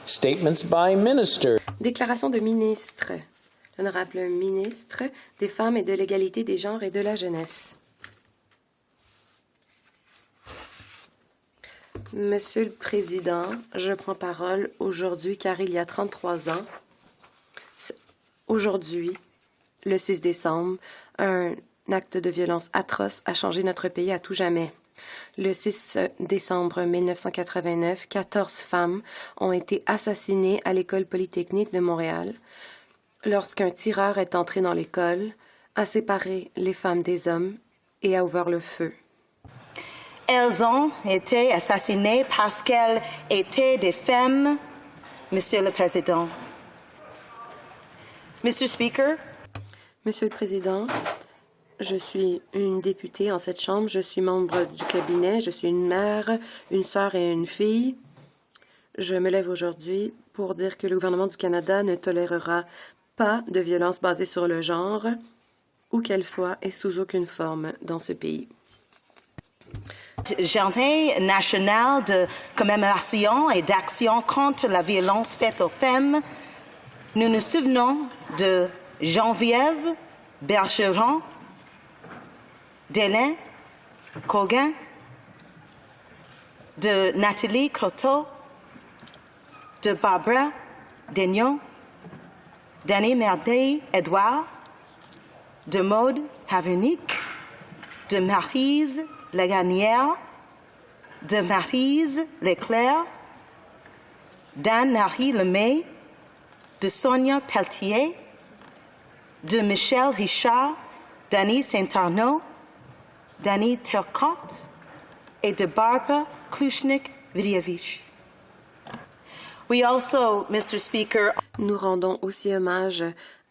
Statements by Minister. Déclaration de ministre. L'honorable ministre des Femmes et de l'égalité des genres et de la jeunesse. Monsieur le Président, je prends parole aujourd'hui car il y a 33 ans, aujourd'hui, le 6 décembre, un acte de violence atroce a changé notre pays à tout jamais. Le 6 décembre 1989, 14 femmes ont été assassinées à l'École polytechnique de Montréal lorsqu'un tireur est entré dans l'école, a séparé les femmes des hommes et a ouvert le feu. Elles ont été assassinées parce qu'elles étaient des femmes, Monsieur le Président. Mr. Speaker. Monsieur le Président, je suis une députée en cette Chambre, je suis membre du cabinet, je suis une mère, une sœur et une fille. Je me lève aujourd'hui pour dire que le gouvernement du Canada ne tolérera pas de violence basée sur le genre, où qu'elle soit et sous aucune forme dans ce pays. Journée nationale de commémoration et d'action contre la violence faite aux femmes. Nous nous souvenons de Geneviève Bergeron, d'Hélène Cogan, de Nathalie Croteau, de Barbara Daigneault, d'Annie Merveille-Edouard, de Maude Havenick, de Maryse Laganière, de Maryse Leclerc, d'Anne-Marie Lemay, de Sonia Pelletier, de Michel Richard, d'Annie Saint-Arnaud, d'Annie Turcotte et de Barbara Klushnik-Vidievich. We also, Mr. Speaker, nous rendons aussi hommage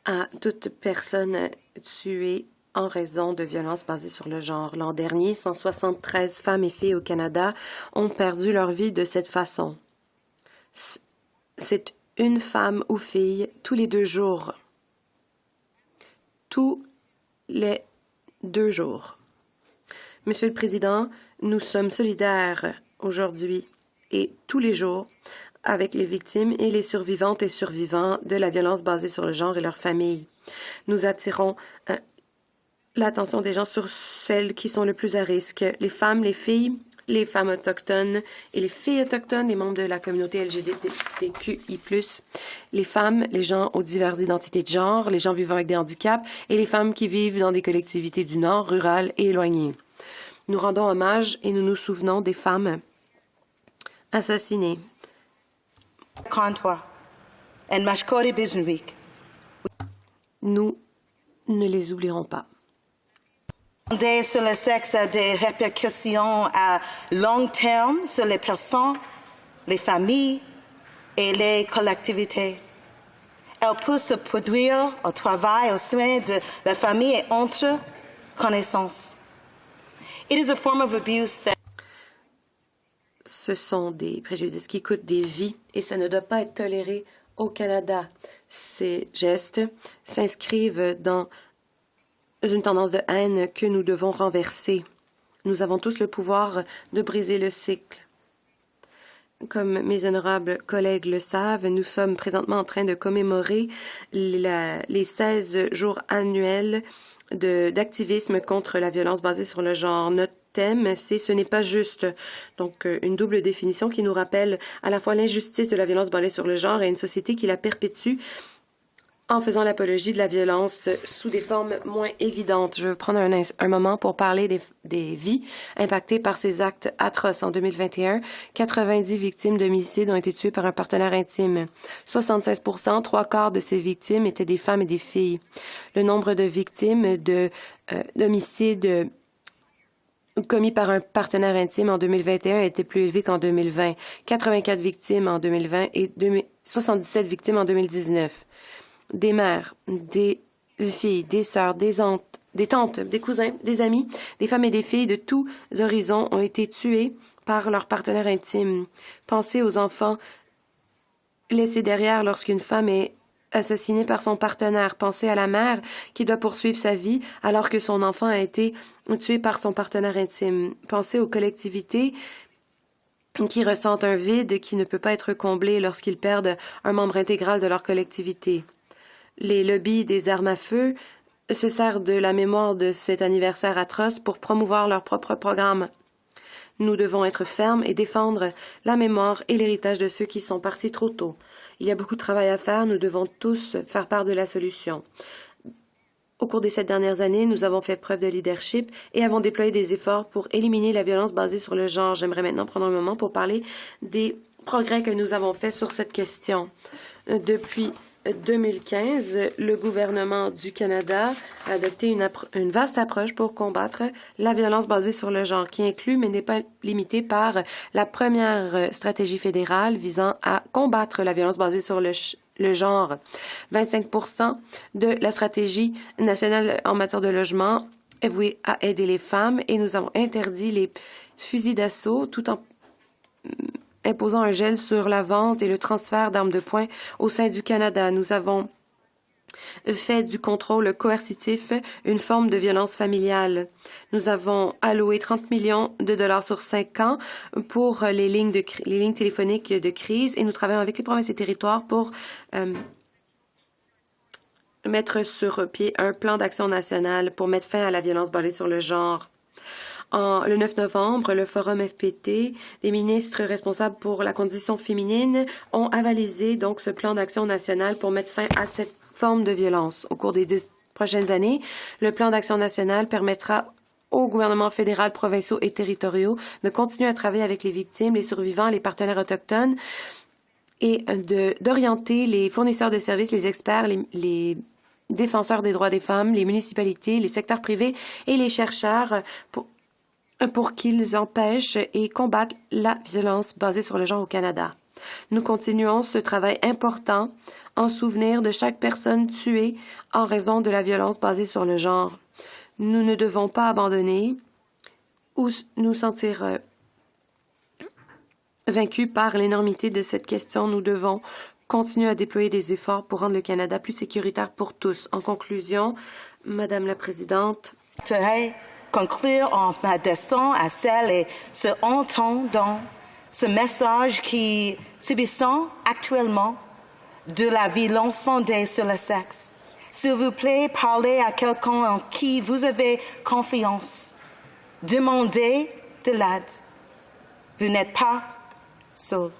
à toute personne tuée en raison de violences basées sur le genre. L'an dernier, 173 femmes et filles au Canada ont perdu leur vie de cette façon. C'est une femme ou fille tous les 2 jours. Tous les 2 jours. Monsieur le Président, nous sommes solidaires aujourd'hui et tous les jours avec les victimes et les survivantes et survivants de la violence basée sur le genre et leurs familles. Nous attirons l'attention des gens sur celles qui sont le plus à risque, les femmes autochtones et les filles autochtones, les membres de la communauté LGBTQI+, les femmes, les gens aux diverses identités de genre, les gens vivant avec des handicaps et les femmes qui vivent dans des collectivités du Nord, rurales et éloignées. Nous rendons hommage et nous nous souvenons des femmes assassinées. Nous ne les oublierons pas. Sur le sexe a des répercussions à long terme sur les personnes, les familles et les collectivités. Elle peut se produire au travail, au sein de la famille et entre connaissances. It is a form of abuse that... Ce sont des préjudices qui coûtent des vies et ça ne doit pas être toléré au Canada. Ces gestes s'inscrivent dans une tendance de haine que nous devons renverser. Nous avons tous le pouvoir de briser le cycle. Comme mes honorables collègues le savent, nous sommes présentement en train de commémorer les 16 jours annuels d'activisme contre la violence basée sur le genre. Notre thème, c'est « Ce n'est pas juste ». Donc, une double définition qui nous rappelle à la fois l'injustice de la violence basée sur le genre et une société qui la perpétue en faisant l'apologie de la violence sous des formes moins évidentes. Je veux prendre un moment pour parler des vies impactées par ces actes atroces. En 2021, 90 victimes d'homicide ont été tuées par un partenaire intime. 76%, 3/4 de ces victimes étaient des femmes et des filles. Le nombre de victimes d'homicides commis par un partenaire intime en 2021 était plus élevé qu'en 2020. 84 victimes en 2020 et 77 victimes en 2019. Des mères, des filles, des sœurs, des tantes, des cousins, des amis, des femmes et des filles de tous horizons ont été tuées par leur partenaire intime. Pensez aux enfants laissés derrière lorsqu'une femme est assassinée par son partenaire. Pensez à la mère qui doit poursuivre sa vie alors que son enfant a été tué par son partenaire intime. Pensez aux collectivités qui ressentent un vide qui ne peut pas être comblé lorsqu'ils perdent un membre intégral de leur collectivité. Les lobbies des armes à feu se servent de la mémoire de cet anniversaire atroce pour promouvoir leur propre programme. Nous devons être fermes et défendre la mémoire et l'héritage de ceux qui sont partis trop tôt. Il y a beaucoup de travail à faire, nous devons tous faire part de la solution. Au cours des 7 dernières années, nous avons fait preuve de leadership et avons déployé des efforts pour éliminer la violence basée sur le genre. J'aimerais maintenant prendre un moment pour parler des progrès que nous avons faits sur cette question. Depuis 2015, le gouvernement du Canada a adopté une vaste approche pour combattre la violence basée sur le genre, qui inclut, mais n'est pas limitée par la première stratégie fédérale visant à combattre la violence basée sur le genre. 25% de la stratégie nationale en matière de logement est vouée à aider les femmes et nous avons interdit les fusils d'assaut tout en imposant un gel sur la vente et le transfert d'armes de poing au sein du Canada. Nous avons fait du contrôle coercitif une forme de violence familiale. Nous avons alloué 30 millions de dollars sur 5 ans pour les lignes téléphoniques de crise et nous travaillons avec les provinces et territoires pour mettre sur pied un plan d'action national pour mettre fin à la violence basée sur le genre. Le 9 novembre, le Forum FPT, des ministres responsables pour la condition féminine, ont avalisé donc ce plan d'action national pour mettre fin à cette forme de violence. Au cours des 10 prochaines années, le plan d'action national permettra au gouvernement fédéral, provinciaux et territoriaux de continuer à travailler avec les victimes, les survivants, les partenaires autochtones et d'orienter les fournisseurs de services, les experts, les défenseurs des droits des femmes, les municipalités, les secteurs privés et les chercheurs pour qu'ils empêchent et combattent la violence basée sur le genre au Canada. Nous continuons ce travail important en souvenir de chaque personne tuée en raison de la violence basée sur le genre. Nous ne devons pas abandonner ou nous sentir vaincus par l'énormité de cette question. Nous devons continuer à déployer des efforts pour rendre le Canada plus sécuritaire pour tous. En conclusion, Madame la Présidente, conclure en m'adressant à celles et ceux entendant ce message qui subissent actuellement de la violence fondée sur le sexe. S'il vous plaît, parlez à quelqu'un en qui vous avez confiance. Demandez de l'aide. Vous n'êtes pas seul.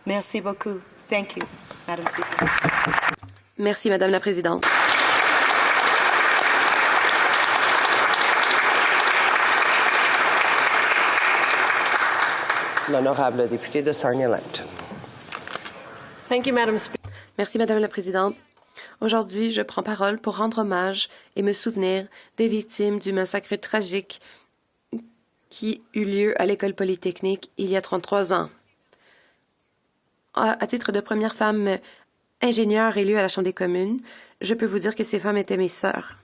Merci beaucoup. Thank you, Madam Speaker. Merci, Madame la Présidente. L'honorable député de Sarnia-Lambton. Thank you, Madam Speaker. Merci, Madame la Présidente. Aujourd'hui, je prends parole pour rendre hommage et me souvenir des victimes du massacre tragique qui eut lieu à l'École polytechnique il y a 33 ans. À titre de première femme ingénieure élue à la Chambre des communes, je peux vous dire que ces femmes étaient mes sœurs.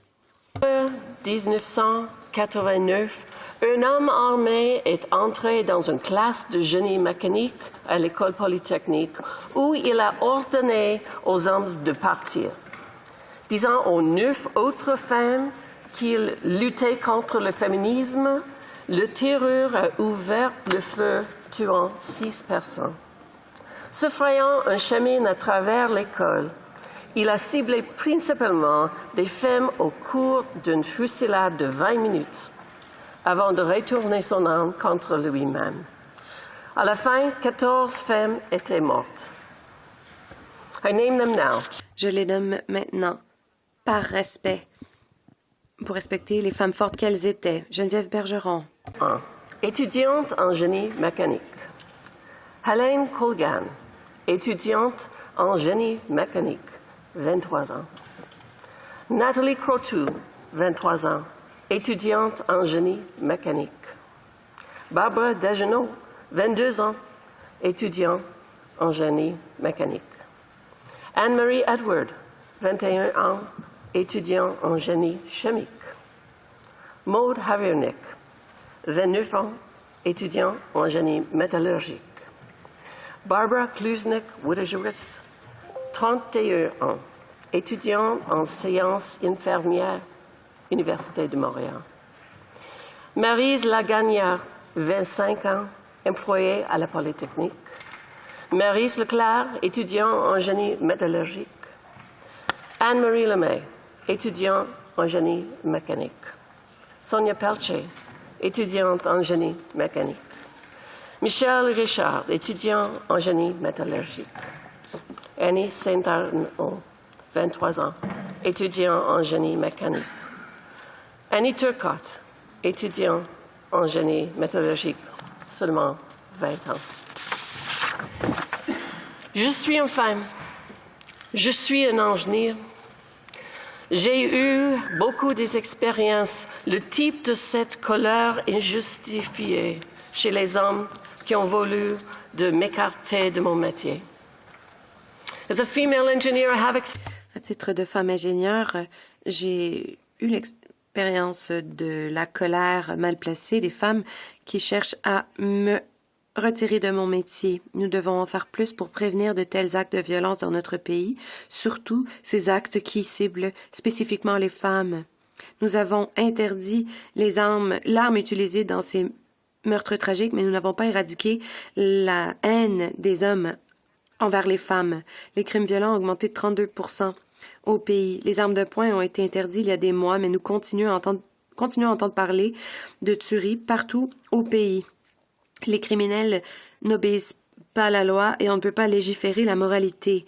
1989, un homme armé est entré dans une classe de génie mécanique à l'École polytechnique où il a ordonné aux hommes de partir, disant aux 9 autres femmes qu'il luttait contre le féminisme. Le tireur a ouvert le feu, tuant 6 personnes. Se frayant un chemin à travers l'école, il a ciblé principalement des femmes au cours d'une fusillade de 20 minutes avant de retourner son arme contre lui-même. À la fin, 14 femmes étaient mortes. I name them now. Je les nomme maintenant, par respect, pour respecter les femmes fortes qu'elles étaient. Geneviève Bergeron. 1. Étudiante en génie mécanique. Hélène Colgan, étudiante en génie mécanique, 23 ans. Nathalie Crotou, 23 ans, étudiante en génie mécanique. Barbara Degenot, 22 ans, étudiante en génie mécanique. Anne-Marie Edward, 21 ans, étudiant en génie chimique. Maude Haviernick, 29 ans, étudiant en génie métallurgique. Barbara Klusnik-Wittegeris, 31 ans, étudiant en sciences infirmières, Université de Montréal. Maryse Lagagnère, 25 ans, employée à la Polytechnique. Maryse Leclerc, étudiant en génie métallurgique. Anne-Marie Lemay, étudiant en génie mécanique. Sonia Pelche, étudiante en génie mécanique. Michel Richard, étudiant en génie métallurgique. Annie Saint-Arnaud, 23 ans, étudiant en génie mécanique. Annie Turcotte, étudiant en génie métallurgique, seulement 20 ans. Je suis une femme. Je suis un ingénieur. J'ai eu beaucoup d'expériences, le type de cette colère injustifiée chez les hommes qui ont voulu de m'écarter de mon métier. As a female engineer, I have À titre de femme ingénieure, j'ai eu l'expérience de la colère mal placée des femmes qui cherchent à me retirer de mon métier. Nous devons en faire plus pour prévenir de tels actes de violence dans notre pays, surtout ces actes qui ciblent spécifiquement les femmes. Nous avons interdit l'arme utilisée dans ces meurtres tragiques, mais nous n'avons pas éradiqué la haine des hommes envers les femmes. Les crimes violents ont augmenté de 32% au pays. Les armes de poing ont été interdites il y a des mois, mais nous continuons à entendre parler de tueries partout au pays. Les criminels n'obéissent pas à la loi et on ne peut pas légiférer la moralité.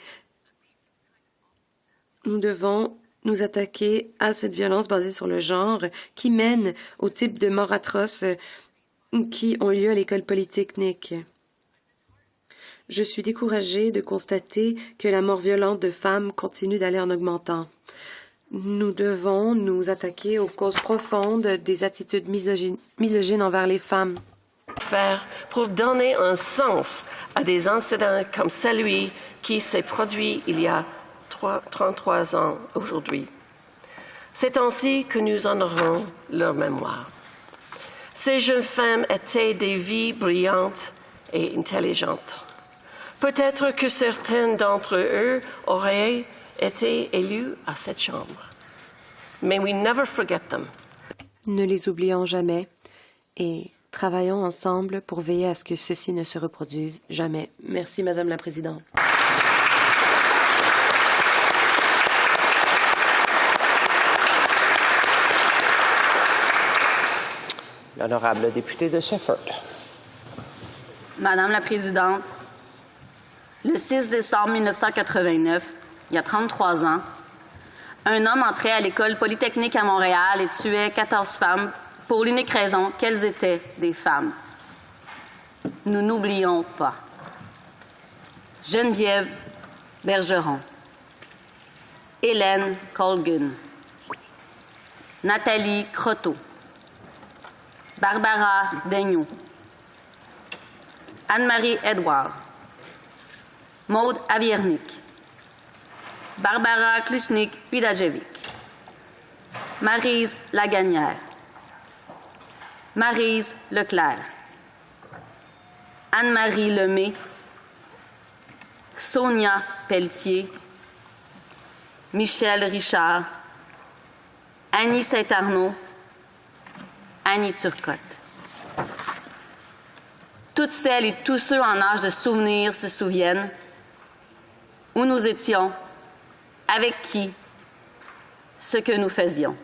Nous devons nous attaquer à cette violence basée sur le genre qui mène au type de morts atroces qui ont eu lieu à l'école polytechnique. Je suis découragée de constater que la mort violente de femmes continue d'aller en augmentant. Nous devons nous attaquer aux causes profondes des attitudes misogynes envers les femmes. faire pour donner un sens à des incidents comme celui qui s'est produit il y a 33 ans aujourd'hui. C'est ainsi que nous honorons leur mémoire. Ces jeunes femmes étaient des vies brillantes et intelligentes. Peut-être que certains d'entre eux auraient été élus à cette chambre. Mais we never forget them. Ne les oublions jamais et travaillons ensemble pour veiller à ce que ceci ne se reproduise jamais. Merci, Madame la Présidente. L'honorable député de Shefford. Madame la Présidente, le 6 décembre 1989, il y a 33 ans, un homme entrait à l'École polytechnique à Montréal et tuait 14 femmes pour l'unique raison qu'elles étaient des femmes. Nous n'oublions pas. Geneviève Bergeron, Hélène Colgan, Nathalie Croteau, Barbara Daigneault, Anne-Marie Edouard, Maude Aviernik, Barbara Klichnik-Pidajevic, Maryse Laganière, Maryse Leclerc, Anne-Marie Lemay, Sonia Pelletier, Michel Richard, Annie Saint-Arnaud, Annie Turcotte. Toutes celles et tous ceux en âge de souvenir se souviennent où nous étions, avec qui, ce que nous faisions.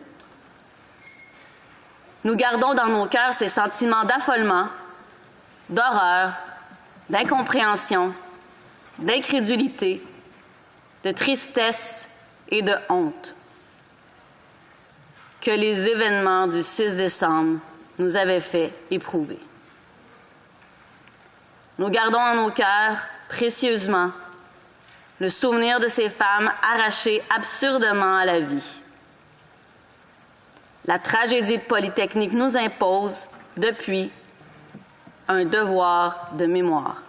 Nous gardons dans nos cœurs ces sentiments d'affolement, d'horreur, d'incompréhension, d'incrédulité, de tristesse et de honte que les événements du 6 décembre nous avaient fait éprouver. Nous gardons en nos cœurs précieusement le souvenir de ces femmes arrachées absurdement à la vie. La tragédie de Polytechnique nous impose, depuis, un devoir de mémoire.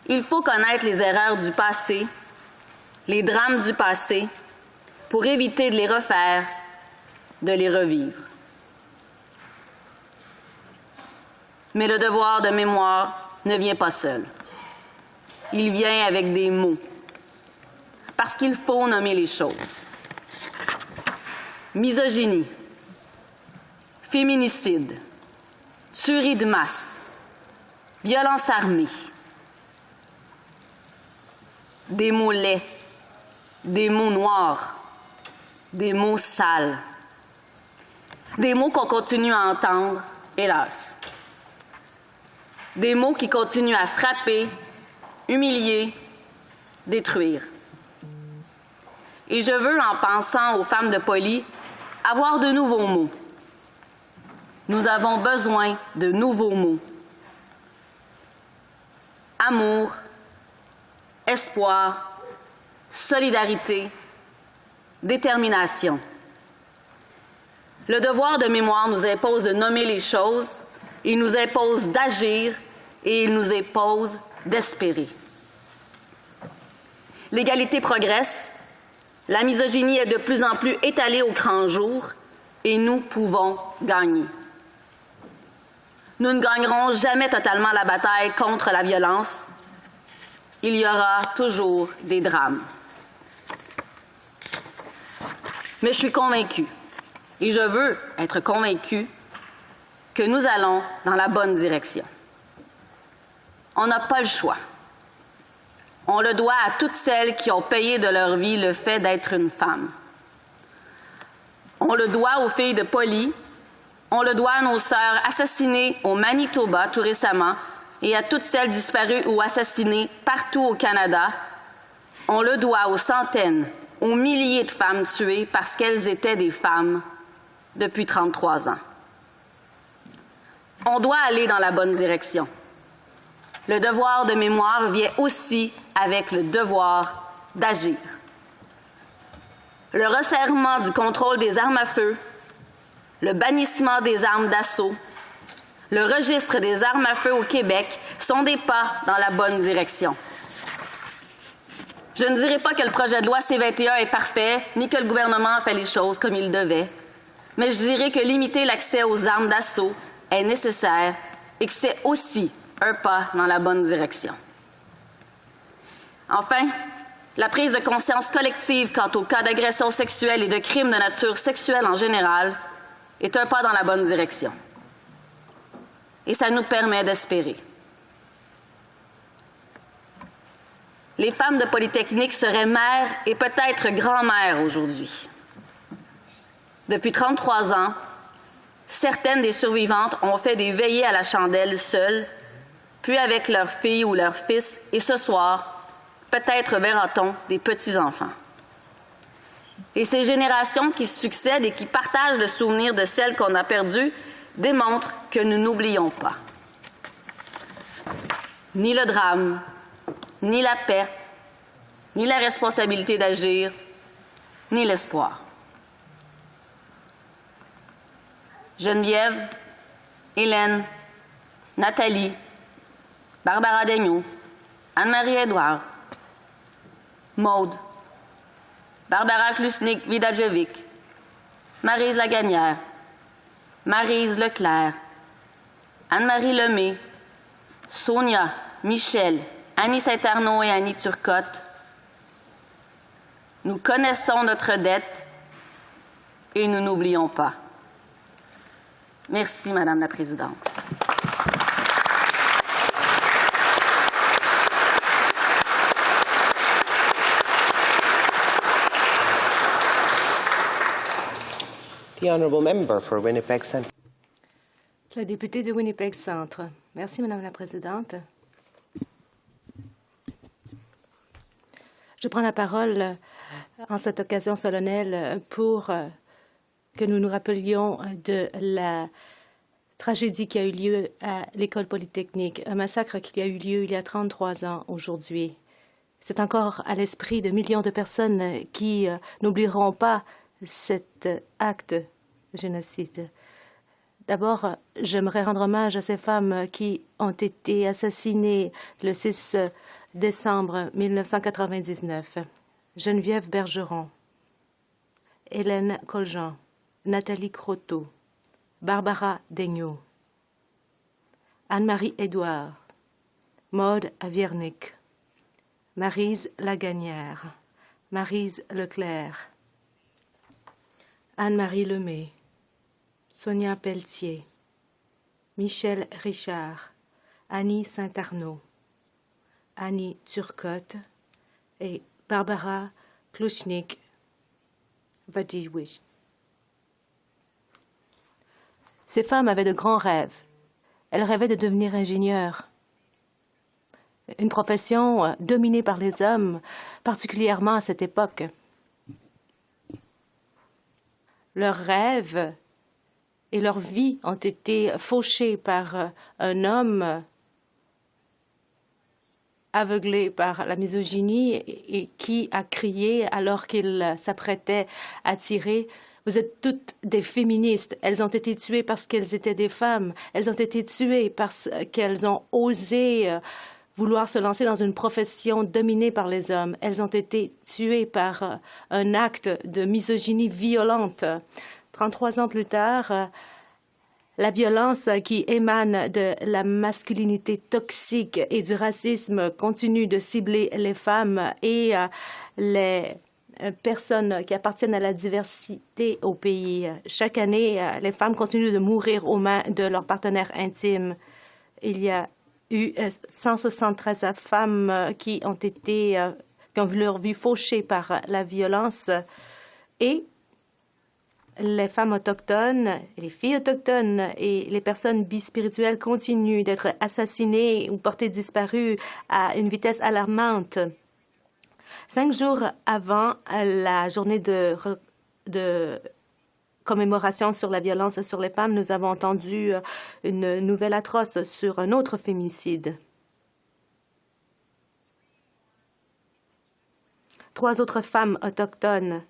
Il faut connaître les erreurs du passé, les drames du passé, pour éviter de les refaire, de les revivre. Mais le devoir de mémoire ne vient pas seul. Il vient avec des mots, parce qu'il faut nommer les choses. Misogynie, féminicide, tueries de masse, violence armée, des mots laids, des mots noirs, des mots sales, des mots qu'on continue à entendre, hélas. Des mots qui continuent à frapper, humilier, détruire. Et je veux, en pensant aux femmes de Poly, avoir de nouveaux mots. Nous avons besoin de nouveaux mots. Amour, espoir, solidarité, détermination. Le devoir de mémoire nous impose de nommer les choses, il nous impose d'agir et il nous impose d'espérer. L'égalité progresse, la misogynie est de plus en plus étalée au grand jour et nous pouvons gagner. Nous ne gagnerons jamais totalement la bataille contre la violence. Il y aura toujours des drames. Mais je suis convaincue, et je veux être convaincue, que nous allons dans la bonne direction. On n'a pas le choix. On le doit à toutes celles qui ont payé de leur vie le fait d'être une femme. On le doit aux filles de Poly, on le doit à nos sœurs assassinées au Manitoba tout récemment et à toutes celles disparues ou assassinées partout au Canada. On le doit aux centaines, aux milliers de femmes tuées parce qu'elles étaient des femmes depuis 33 ans. On doit aller dans la bonne direction. Le devoir de mémoire vient aussi avec le devoir d'agir. Le resserrement du contrôle des armes à feu, le bannissement des armes d'assaut, le registre des armes à feu au Québec sont des pas dans la bonne direction. Je ne dirai pas que le projet de loi C-21 est parfait, ni que le gouvernement a fait les choses comme il devait, mais je dirais que limiter l'accès aux armes d'assaut est nécessaire et que c'est aussi un pas dans la bonne direction. Enfin, la prise de conscience collective quant aux cas d'agression sexuelle et de crimes de nature sexuelle en général est un pas dans la bonne direction. Et ça nous permet d'espérer. Les femmes de Polytechnique seraient mères et peut-être grand-mères aujourd'hui. Depuis 33 ans, certaines des survivantes ont fait des veillées à la chandelle seules, puis avec leurs filles ou leurs fils, et ce soir, peut-être verra-t-on des petits-enfants. Et ces générations qui succèdent et qui partagent le souvenir de celles qu'on a perdues démontrent que nous n'oublions pas. Ni le drame, ni la perte, ni la responsabilité d'agir, ni l'espoir. Geneviève, Hélène, Nathalie, Barbara Daigneault, Anne-Marie Édouard, Maude, Barbara Klusnik-Vidajevic, Maryse Laganière, Maryse Leclerc, Anne-Marie Lemay, Sonia, Michel, Annie Saint-Arnaud et Annie Turcotte. Nous connaissons notre dette et nous n'oublions pas. Merci, Madame la Présidente. The honourable member for Winnipeg Centre. La députée de Winnipeg Centre. Merci, Madame la Présidente. Je prends la parole en cette occasion solennelle pour que nous nous rappelions de la tragédie qui a eu lieu à l'École polytechnique, un massacre qui a eu lieu il y a 33 ans aujourd'hui. C'est encore à l'esprit de millions de personnes qui n'oublieront pas cet acte de génocide. D'abord, j'aimerais rendre hommage à ces femmes qui ont été assassinées le 6 décembre 1999. Geneviève Bergeron, Hélène Coljean, Nathalie Croteau, Barbara Daigneault, Anne-Marie Édouard, Maude Aviernick, Maryse Laganière, Maryse Leclerc, Anne-Marie Lemay, Sonia Pelletier, Michel Richard, Annie Saint-Arnaud, Annie Turcotte et Barbara Kluschnik-Vadiwisch. Ces femmes avaient de grands rêves. Elles rêvaient de devenir ingénieures. Une profession dominée par les hommes, particulièrement à cette époque. Leurs rêves et leur vie ont été fauchés par un homme aveuglé par la misogynie et qui a crié alors qu'il s'apprêtait à tirer: « Vous êtes toutes des féministes. Elles ont été tuées parce qu'elles étaient des femmes. Elles ont été tuées parce qu'elles ont osé vouloir se lancer dans une profession dominée par les hommes. Elles ont été tuées par un acte de misogynie violente. » 33 ans plus tard, la violence qui émane de la masculinité toxique et du racisme continue de cibler les femmes et les personnes qui appartiennent à la diversité au pays. Chaque année, les femmes continuent de mourir aux mains de leurs partenaires intimes. Il y a eu 173 femmes qui ont vu leur vie fauchée par la violence, et les femmes autochtones, les filles autochtones et les personnes bispirituelles continuent d'être assassinées ou portées disparues à une vitesse alarmante. 5 jours avant la journée de commémoration sur la violence sur les femmes, nous avons entendu une nouvelle atroce sur un autre fémicide. 3 autres femmes autochtones,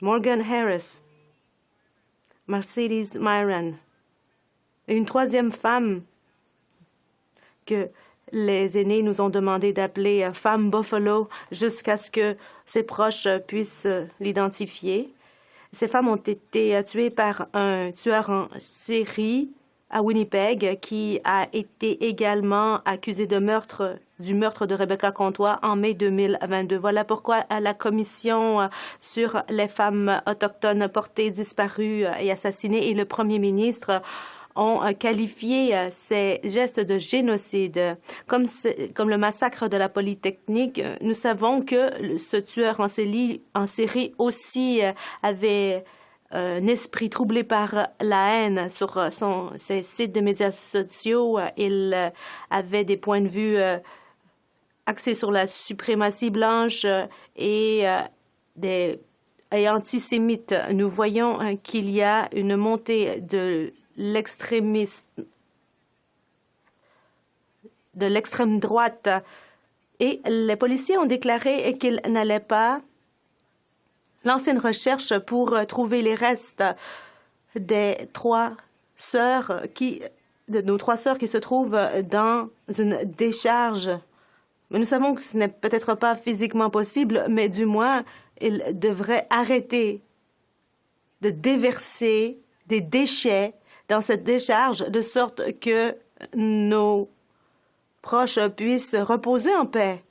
Morgan Harris, Mercedes Myron, et une 3e femme que les aînés nous ont demandé d'appeler femme Buffalo jusqu'à ce que ses proches puissent l'identifier. Ces femmes ont été tuées par un tueur en série à Winnipeg qui a été également accusé du meurtre de Rebecca Comtois en mai 2022. Voilà pourquoi la Commission sur les femmes autochtones portées disparues et assassinées et le premier ministre ont qualifié ces gestes de génocide. Comme le massacre de la Polytechnique, nous savons que ce tueur en série aussi avait un esprit troublé par la haine sur ses sites de médias sociaux. Il avait des points de vue axés sur la suprématie blanche et antisémites. Nous voyons qu'il y a une montée de l'extrémisme, de l'extrême droite, et les policiers ont déclaré qu'ils n'allaient pas lancer une recherche pour trouver les restes de nos 3 sœurs qui se trouvent dans une décharge. Mais nous savons que ce n'est peut-être pas physiquement possible, mais du moins, ils devraient arrêter de déverser des déchets dans cette décharge, de sorte que nos proches puissent reposer en paix.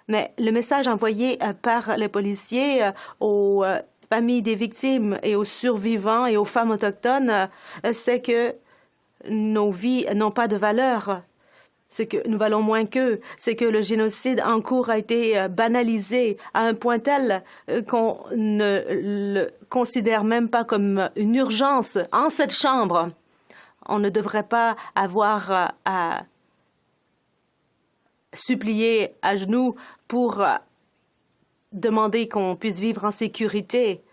Mais le message envoyé par les policiers aux familles des victimes et aux survivants et aux femmes autochtones, c'est que nos vies n'ont pas de valeur. C'est que nous valons moins qu'eux. C'est que le génocide en cours a été banalisé à un point tel qu'on ne le considère même pas comme une urgence en cette Chambre. On ne devrait pas avoir à supplier à genoux pour demander qu'on puisse vivre en sécurité.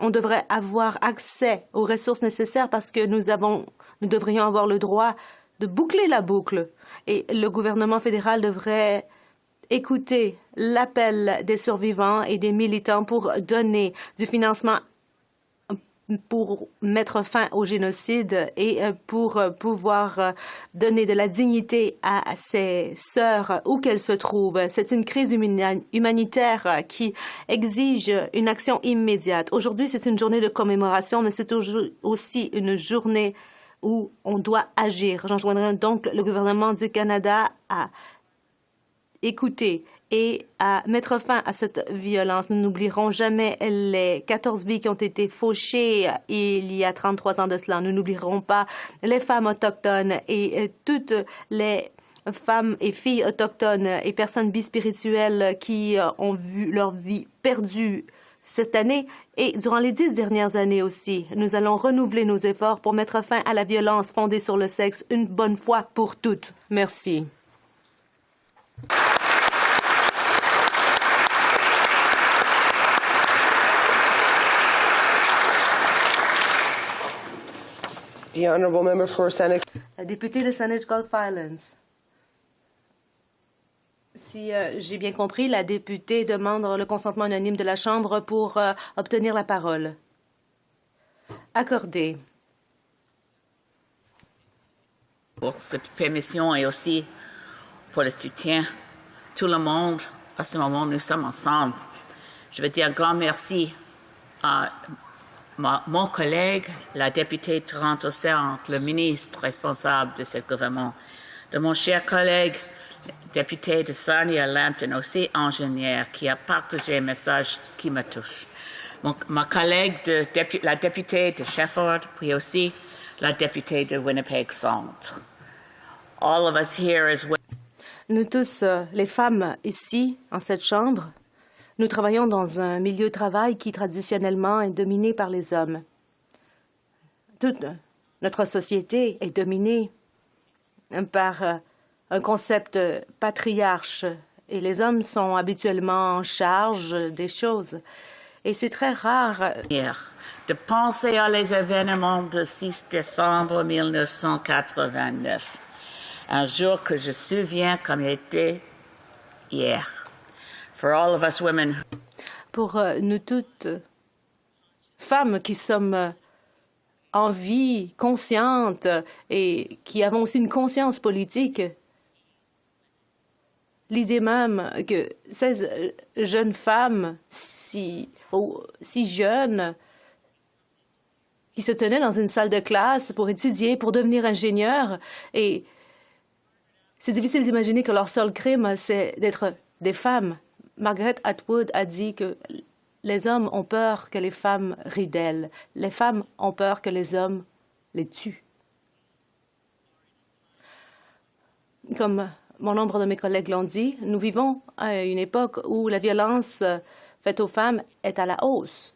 On devrait avoir accès aux ressources nécessaires parce que nous devrions avoir le droit de boucler la boucle. Et le gouvernement fédéral devrait écouter l'appel des survivants et des militants pour donner du financement pour mettre fin au génocide et pour pouvoir donner de la dignité à ces sœurs où qu'elles se trouvent. C'est une crise humanitaire qui exige une action immédiate. Aujourd'hui, c'est une journée de commémoration, mais c'est aussi une journée où on doit agir. J'enjoindrai donc le gouvernement du Canada à écouter et à mettre fin à cette violence. Nous n'oublierons jamais les 14 vies qui ont été fauchées il y a 33 ans de cela. Nous n'oublierons pas les femmes autochtones et toutes les femmes et filles autochtones et personnes bispirituelles qui ont vu leur vie perdue cette année et durant les 10 dernières années aussi. Nous allons renouveler nos efforts pour mettre fin à la violence fondée sur le sexe une bonne fois pour toutes. Merci. The honourable member for Saanich. La députée de Saanich Gulf Islands. Si j'ai bien compris, la députée demande le consentement unanime de la Chambre pour obtenir la parole. Accordé. Pour cette permission et aussi pour le soutien. Tout le monde, à ce moment, nous sommes ensemble. Je veux dire un grand merci à mon collègue, la députée Toronto Centre, le ministre responsable de ce gouvernement, de mon cher collègue, député de Sarnia-Lambton, aussi ingénieur, qui a partagé un message qui me touche. Ma collègue, la députée de Shefford, puis aussi la députée de Winnipeg Centre. All of us here as well. Nous tous, les femmes ici, en cette chambre, nous travaillons dans un milieu de travail qui traditionnellement est dominé par les hommes. Toute notre société est dominée par un concept patriarche et les hommes sont habituellement en charge des choses. Et c'est très rare de penser à les événements du 6 décembre 1989, un jour que je souviens comme il était hier. For all of us women. Pour nous toutes, femmes qui sommes en vie, conscientes et qui avons aussi une conscience politique, l'idée même que 16 jeunes femmes si jeunes qui se tenaient dans une salle de classe pour étudier, pour devenir ingénieurs, et c'est difficile d'imaginer que leur seul crime, c'est d'être des femmes. Margaret Atwood a dit que les hommes ont peur que les femmes rient d'elles. Les femmes ont peur que les hommes les tuent. Comme bon nombre de mes collègues l'ont dit, nous vivons à une époque où la violence faite aux femmes est à la hausse.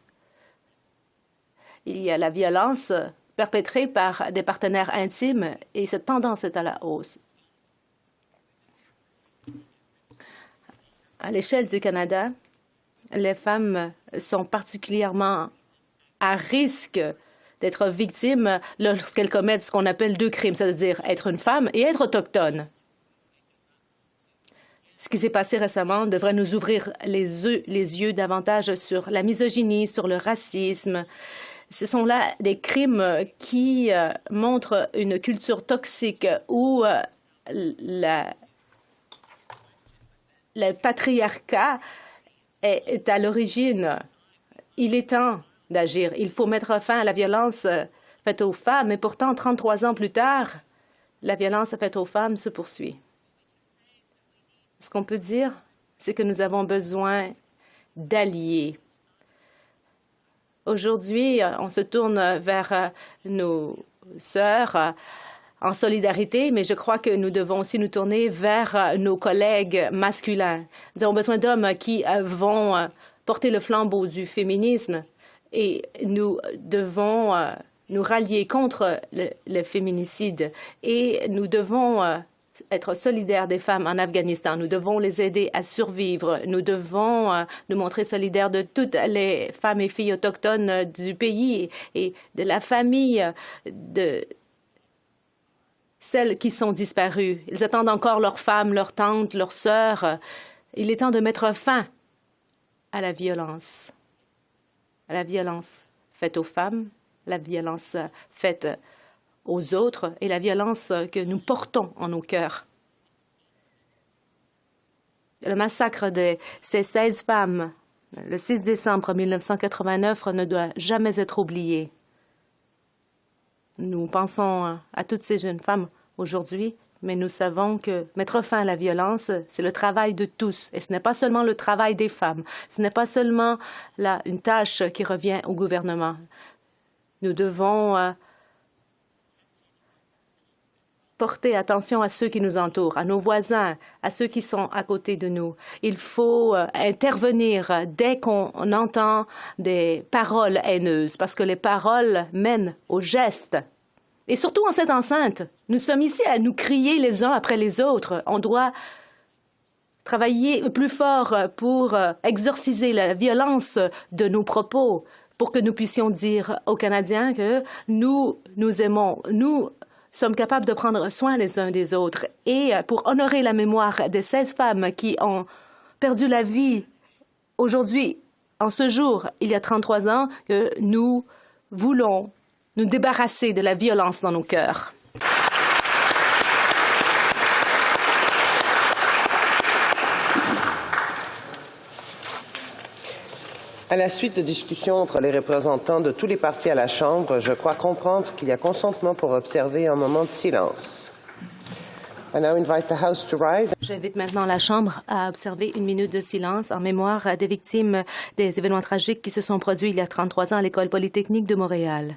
Il y a la violence perpétrée par des partenaires intimes et cette tendance est à la hausse. À l'échelle du Canada, les femmes sont particulièrement à risque d'être victimes lorsqu'elles commettent ce qu'on appelle deux crimes, c'est-à-dire être une femme et être autochtone. Ce qui s'est passé récemment devrait nous ouvrir les yeux davantage sur la misogynie, sur le racisme. Ce sont là des crimes qui montrent une culture toxique où le patriarcat est à l'origine. Il est temps d'agir. Il faut mettre fin à la violence faite aux femmes. Et pourtant, 33 ans plus tard, la violence faite aux femmes se poursuit. Ce qu'on peut dire, c'est que nous avons besoin d'alliés. Aujourd'hui, on se tourne vers nos sœurs en solidarité, mais je crois que nous devons aussi nous tourner vers nos collègues masculins. Nous avons besoin d'hommes qui vont porter le flambeau du féminisme et nous devons nous rallier contre le féminicide et nous devons être solidaires des femmes en Afghanistan. Nous devons les aider à survivre. Nous devons nous montrer solidaires de toutes les femmes et filles autochtones du pays et de la famille de celles qui sont disparues. Ils attendent encore leurs femmes, leurs tantes, leurs sœurs. Il est temps de mettre fin à la violence faite aux femmes, la violence faite aux autres et la violence que nous portons en nos cœurs. Le massacre de ces 16 femmes, le 6 décembre 1989, ne doit jamais être oublié. Nous pensons à toutes ces jeunes femmes aujourd'hui, Mais nous savons que mettre fin à la violence, c'est le travail de tous. Et ce n'est pas seulement le travail des femmes. Ce n'est pas seulement une tâche qui revient au gouvernement. Nous devons porter attention à ceux qui nous entourent, à nos voisins, à ceux qui sont à côté de nous. Il faut intervenir dès qu'on entend des paroles haineuses, parce que les paroles mènent aux gestes. Et surtout en cette enceinte, nous sommes ici à nous crier les uns après les autres. On doit travailler plus fort pour exorciser la violence de nos propos, pour que nous puissions dire aux Canadiens que nous aimons, nous sommes capables de prendre soin les uns des autres. Et pour honorer la mémoire des 16 femmes qui ont perdu la vie aujourd'hui, en ce jour, il y a 33 ans, que nous voulons nous débarrasser de la violence dans nos cœurs. À la suite de discussions entre les représentants de tous les partis à la Chambre, je crois comprendre qu'il y a consentement pour observer un moment de silence. I now invite the House to rise. J'invite maintenant la Chambre à observer une minute de silence en mémoire des victimes des événements tragiques qui se sont produits il y a 33 ans à l'École polytechnique de Montréal.